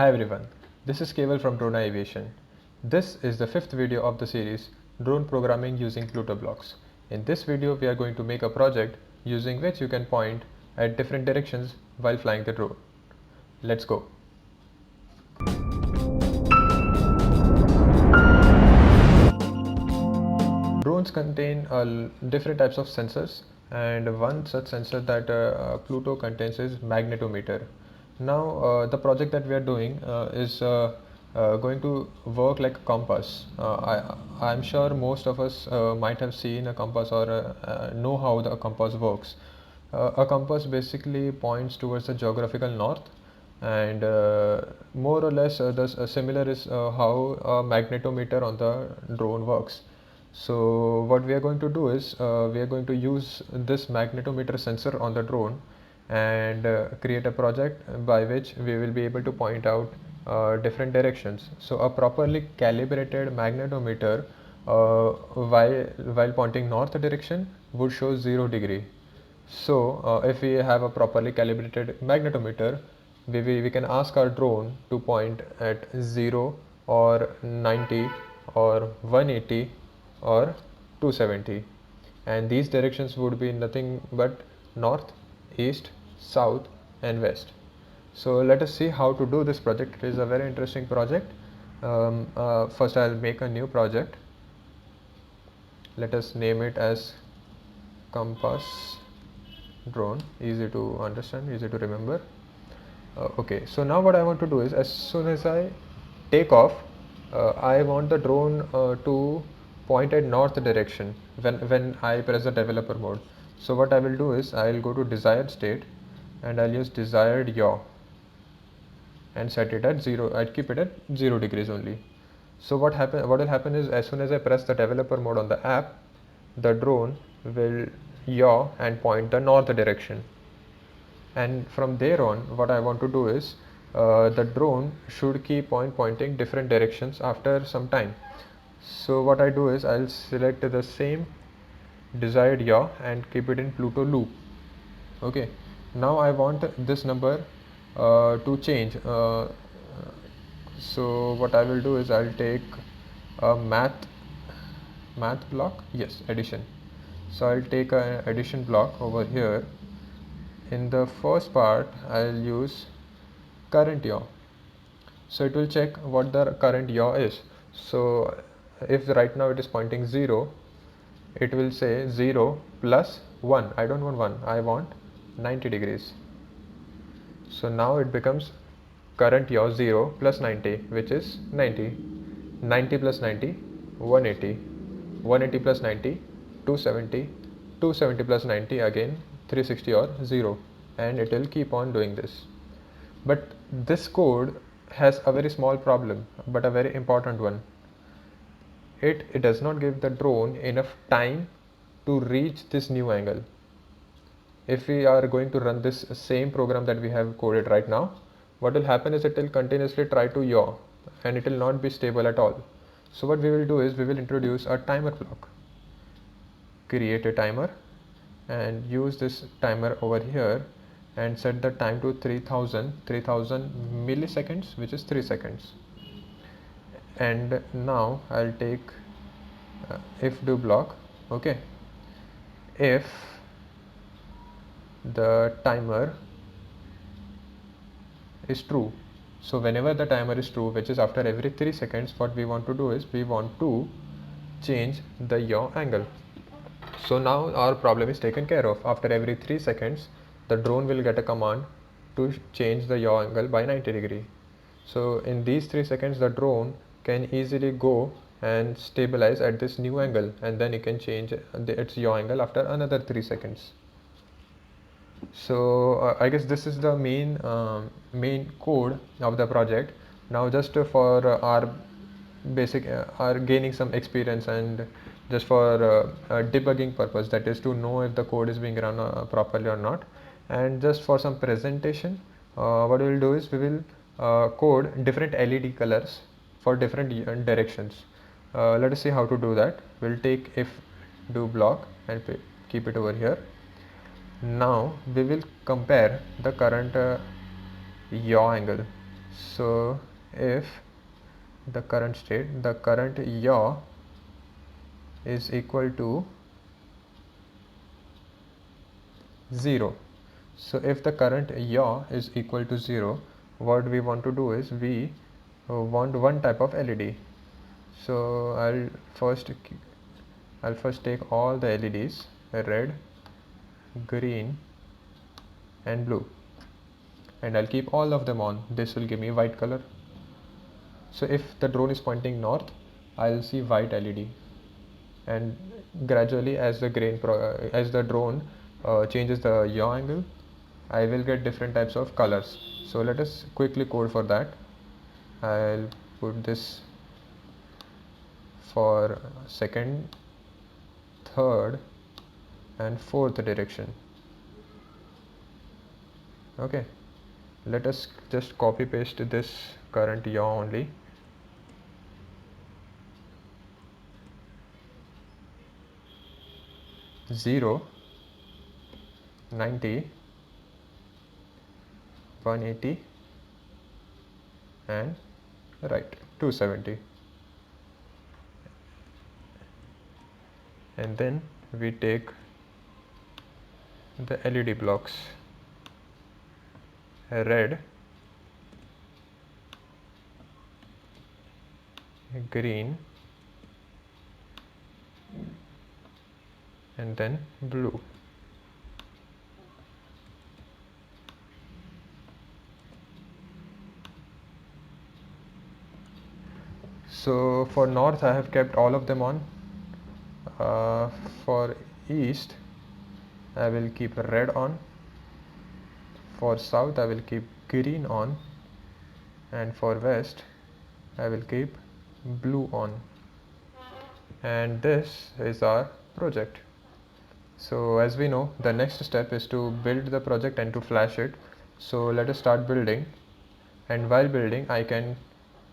Hi everyone, this is Keval from Drona Aviation. This is the fifth video of the series Drone Programming using Pluto Blocks. In this video we are going to make a project using which you can point at different directions while flying the drone. Let's go. Drones contain different types of sensors, and one such sensor that Pluto contains is magnetometer. Now the project that we are doing is going to work like a compass. I'm sure most of us might have seen a compass or know how the compass works. A compass basically points towards the geographical north, and more or less the similar is how a magnetometer on the drone works. So what we are going to do is we are going to use this magnetometer sensor on the drone and create a project by which we will be able to point out different directions. So a properly calibrated magnetometer while pointing north direction would show 0 degree. So if we have a properly calibrated magnetometer, we can ask our drone to point at 0 or 90 or 180 or 270, and these directions would be nothing but north, east, south and west. So let us see how to do this project. It is a very interesting project. First I'll make a new project. Let us name it as compass drone. Easy to understand, easy to remember. Okay, so now what I want to do is, as soon as I take off, I want the drone to point at north direction when I press the developer mode. So what I will do is I'll go to desired state and I'll use desired yaw and set it at 0. I'd keep it at 0 degrees only. So what will happen is, as soon as I press the developer mode on the app, the drone will yaw and point the north direction. And from there on, what I want to do is the drone should keep on pointing different directions after some time. So what I do is I'll select the same desired yaw and keep it in Pluto loop. Okay, now I want this number to change. So what I will do is I'll take a math block, yes, addition. So I'll take an addition block over here. In the first part I'll use current yaw. So it will check what the current yaw is. So if right now it is pointing 0, it will say 0 plus 1. I don't want 1, I want 90 degrees. So now it becomes current yaw 0 plus 90, which is 90. 90 plus 90, 180. 180 plus 90, 270. 270 plus 90, again 360 or 0. And it will keep on doing this. But this code has a very small problem, but a very important one. It does not give the drone enough time to reach this new angle. If we are going to run this same program that we have coded right now, what will happen is it will continuously try to yaw and it will not be stable at all. So what we will do is we will introduce a timer block. Create a timer and use this timer over here and set the time to 3000 milliseconds, which is 3 seconds. And now I'll take if do block. Okay, if the timer is true, so whenever the timer is true, which is after every 3 seconds, what we want to do is we want to change the yaw angle. So now our problem is taken care of. After every 3 seconds the drone will get a command to change the yaw angle by 90 degree. So in these 3 seconds the drone can easily go and stabilize at this new angle, and then it can change its yaw angle after another 3 seconds. So I guess this is the main code of the project. Now just for our basic are gaining some experience and just for debugging purpose, that is to know if the code is being run properly or not, and just for some presentation, what we will do is we will code different LED colors for different directions. Let us see how to do that. We'll take if do block and keep it over here. Now we will compare the current yaw angle. So if the current state, the current yaw is equal to 0. So if the current yaw is equal to 0, what we want to do is we want one type of LED. So first I'll first take all the LEDs, red, green and blue, and I'll keep all of them on. This will give me white color. So if the drone is pointing north, I'll see white LED, and gradually as the drone changes the yaw angle, I will get different types of colors. So let us quickly code for that. I'll put this for second, third and fourth direction. Okay, let us just copy paste this current yaw only. Zero, 90, 180 and right 270, and then we take the LED blocks, red, green and then blue. So for north I have kept all of them on. For east I will keep red on. For south I will keep green on, and for west I will keep blue on. And this is our project. So as we know, the next step is to build the project and to flash it. So let us start building, and while building I can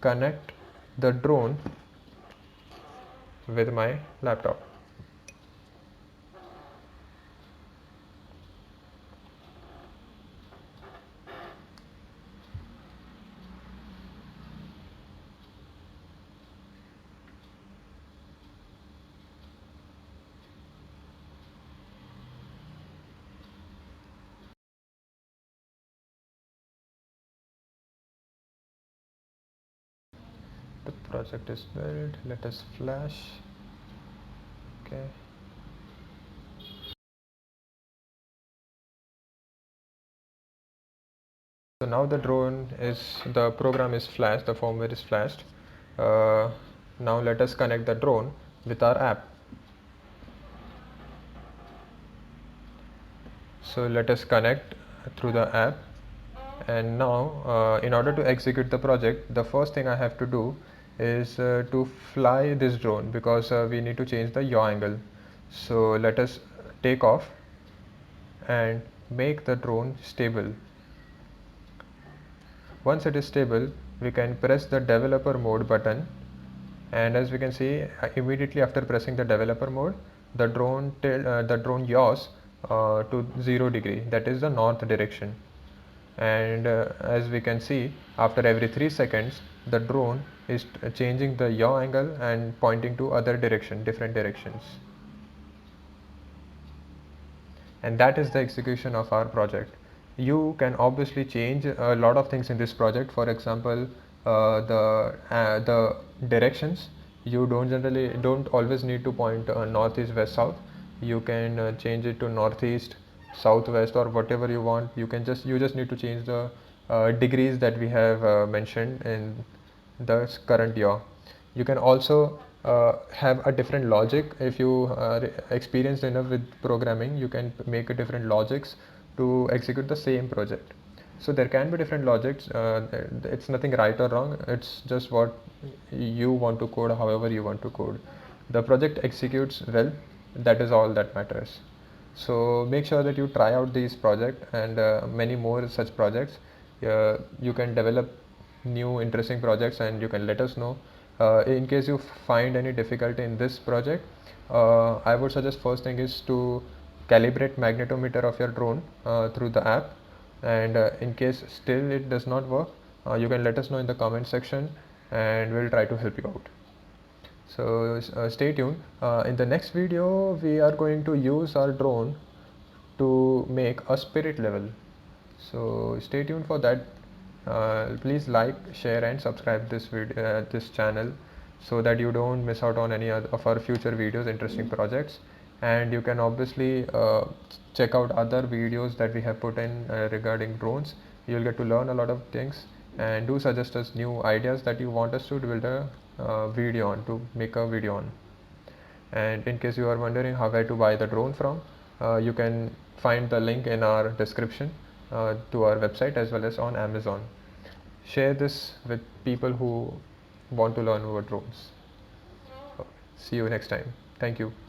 connect the drone with my laptop. The project is built. Let us flash. Okay. So now the program is flashed, the firmware is flashed. Now let us connect the drone with our app. So let us connect through the app, and now in order to execute the project, the first thing I have to do is to fly this drone, because we need to change the yaw angle. So let us take off and make the drone stable. Once it is stable, we can press the developer mode button, and as we can see, immediately after pressing the developer mode, the drone yaws to 0 degree, that is the north direction. And as we can see, after every 3 seconds the drone is changing the yaw angle and pointing to different directions. And that is the execution of our project. You can obviously change a lot of things in this project. For example, the directions. You don't always need to point northeast, west, south. You can change it to northeast, southwest, or whatever you want. You just need to change the degrees that we have mentioned in the current yaw. You can also have a different logic. If you are experienced enough with programming, you can make a different logics to execute the same project. So there can be different logics. It's nothing right or wrong. It's just what you want to code, however you want to code. The project executes well. That is all that matters. So make sure that you try out these projects and many more such projects. You can develop new interesting projects, and you can let us know. In case you find any difficulty in this project, I would suggest first thing is to calibrate magnetometer of your drone through the app, and in case still it does not work, you can let us know in the comment section and we'll try to help you out. So stay tuned. In the next video we are going to use our drone to make a spirit level. So stay tuned for that. Please like, share and subscribe this video, this channel, so that you don't miss out on any other of our future videos, interesting projects. And you can obviously check out other videos that we have put in regarding drones. You'll get to learn a lot of things, and do suggest us new ideas that you want us to build a video on, to make a video on. And in case you are wondering how where to buy the drone from, you can find the link in our description to our website as well as on Amazon. Share this with people who want to learn about drones. See you next time. Thank you.